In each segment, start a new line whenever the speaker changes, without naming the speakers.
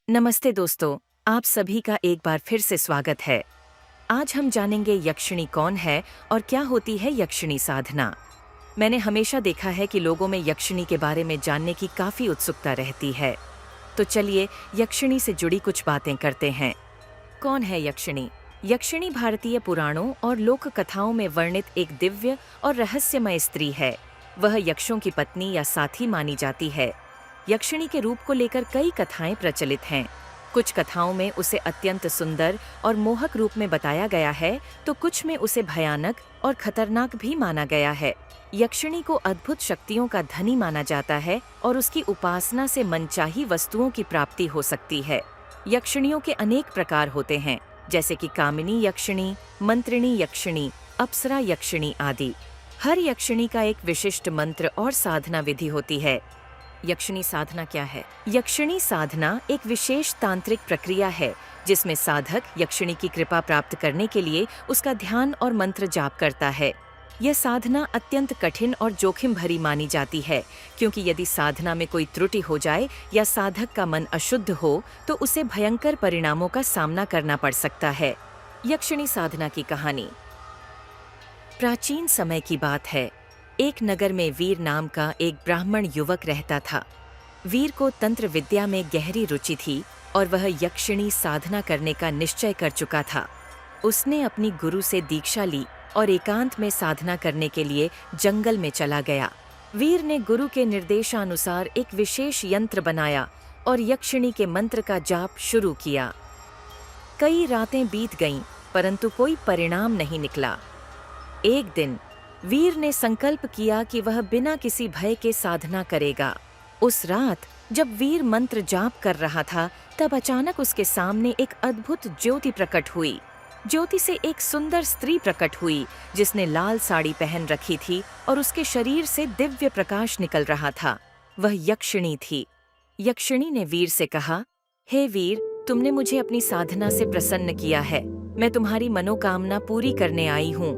नमस्ते दोस्तों, आप सभी का एक बार फिर से स्वागत है। आज हम जानेंगे यक्षिणी कौन है और क्या होती है यक्षिणी साधना। मैंने हमेशा देखा है कि लोगों में यक्षिणी के बारे में जानने की काफी उत्सुकता रहती है। तो चलिए यक्षिणी से जुड़ी कुछ बातें करते हैं। कौन है यक्षिणी? यक्षिणी भारतीय पुराणों और लोक कथाओं में वर्णित एक दिव्य और रहस्यमय स्त्री है। वह यक्षों की पत्नी या साथी मानी जाती है। यक्षिणी के रूप को लेकर कई कथाएं प्रचलित हैं। कुछ कथाओं में उसे अत्यंत सुंदर और मोहक रूप में बताया गया है, तो कुछ में उसे भयानक और खतरनाक भी माना गया है। यक्षिणी को अद्भुत शक्तियों का धनी माना जाता है और उसकी उपासना से मनचाही वस्तुओं की प्राप्ति हो सकती है। यक्षिणियों के अनेक प्रकार होते हैं, जैसे कि कामिनी यक्षिणी, मंत्रिणी यक्षिणी, अप्सरा यक्षिणी आदि। हर यक्षिणी का एक विशिष्ट मंत्र और साधना विधि होती है। यक्षिणी साधना क्या है? यक्षिणी साधना एक विशेष तांत्रिक प्रक्रिया है जिसमें साधक यक्षिणी की कृपा प्राप्त करने के लिए उसका ध्यान और मंत्र जाप करता है। यह साधना अत्यंत कठिन और जोखिम भरी मानी जाती है, क्योंकि यदि साधना में कोई त्रुटि हो जाए या साधक का मन अशुद्ध हो तो उसे भयंकर परिणामों का सामना करना पड़ सकता है। यक्षिणी साधना की कहानी प्राचीन समय की बात है। एक नगर में वीर नाम का एक ब्राह्मण युवक रहता था। वीर को तंत्र विद्या में गहरी रुचि थी और वह यक्षिणी साधना करने का निश्चय कर चुका था। उसने अपनी गुरु से दीक्षा ली और एकांत में साधना करने के लिए जंगल में चला गया। वीर ने गुरु के निर्देशानुसार एक विशेष यंत्र बनाया और यक्षिणी के मंत्र का जाप शुरू किया। कई रातें बीत गईं, परंतु कोई परिणाम नहीं निकला। एक दिन वीर ने संकल्प किया कि वह बिना किसी भय के साधना करेगा। उस रात जब वीर मंत्र जाप कर रहा था, तब अचानक उसके सामने एक अद्भुत ज्योति प्रकट हुई। ज्योति से एक सुंदर स्त्री प्रकट हुई जिसने लाल साड़ी पहन रखी थी और उसके शरीर से दिव्य प्रकाश निकल रहा था। वह यक्षिणी थी। यक्षिणी ने वीर से कहा, हे वीर, तुमने मुझे अपनी साधना से प्रसन्न किया है। मैं तुम्हारी मनोकामना पूरी करने आई हूँ।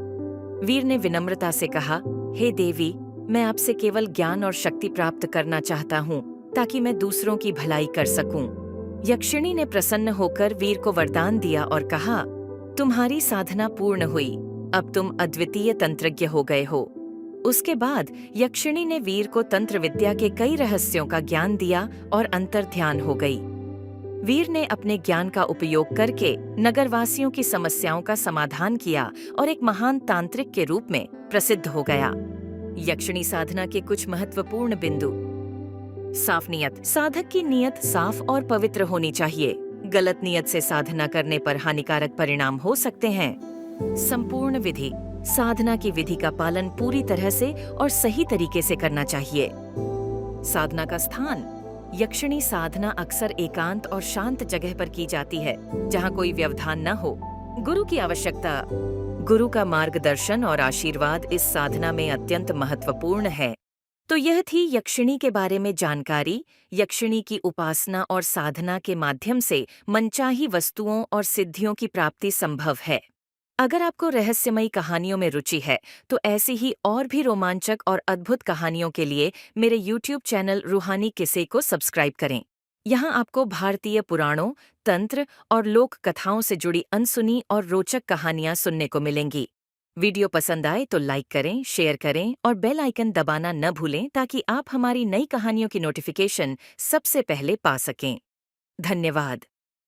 वीर ने विनम्रता से कहा, हे देवी, मैं आपसे केवल ज्ञान और शक्ति प्राप्त करना चाहता हूँ ताकि मैं दूसरों की भलाई कर सकूं। यक्षिणी ने प्रसन्न होकर वीर को वरदान दिया और कहा, तुम्हारी साधना पूर्ण हुई। अब तुम अद्वितीय तंत्रज्ञ हो गए हो। उसके बाद यक्षिणी ने वीर को तंत्र विद्या के कई रहस्यों का ज्ञान दिया और अंतर्ध्यान हो गई। वीर ने अपने ज्ञान का उपयोग करके नगरवासियों की समस्याओं का समाधान किया और एक महान तांत्रिक के रूप में प्रसिद्ध हो गया। यक्षिणी साधना के कुछ महत्वपूर्ण बिंदु। साफ नियत। साधक की नियत साफ और पवित्र होनी चाहिए। गलत नियत से साधना करने पर हानिकारक परिणाम हो सकते हैं। संपूर्ण विधि। साधना की विधि का पालन पूरी तरह से और सही तरीके से करना चाहिए। साधना का स्थान। यक्षिणी साधना अक्सर एकांत और शांत जगह पर की जाती है, जहां कोई व्यवधान न हो। गुरु की आवश्यकता। गुरु का मार्गदर्शन और आशीर्वाद इस साधना में अत्यंत महत्वपूर्ण है। तो यह थी यक्षिणी के बारे में जानकारी। यक्षिणी की उपासना और साधना के माध्यम से मनचाही वस्तुओं और सिद्धियों की प्राप्ति संभव है। अगर आपको रहस्यमयी कहानियों में रुचि है, तो ऐसी ही और भी रोमांचक और अद्भुत कहानियों के लिए मेरे YouTube चैनल रूहानी किस्से को सब्सक्राइब करें। यहाँ आपको भारतीय पुराणों, तंत्र और लोक कथाओं से जुड़ी अनसुनी और रोचक कहानियाँ सुनने को मिलेंगी। वीडियो पसंद आए तो लाइक करें, शेयर करें और बेल आइकन दबाना न भूलें ताकि आप हमारी नई कहानियों की नोटिफिकेशन सबसे पहले पा सकें। धन्यवाद।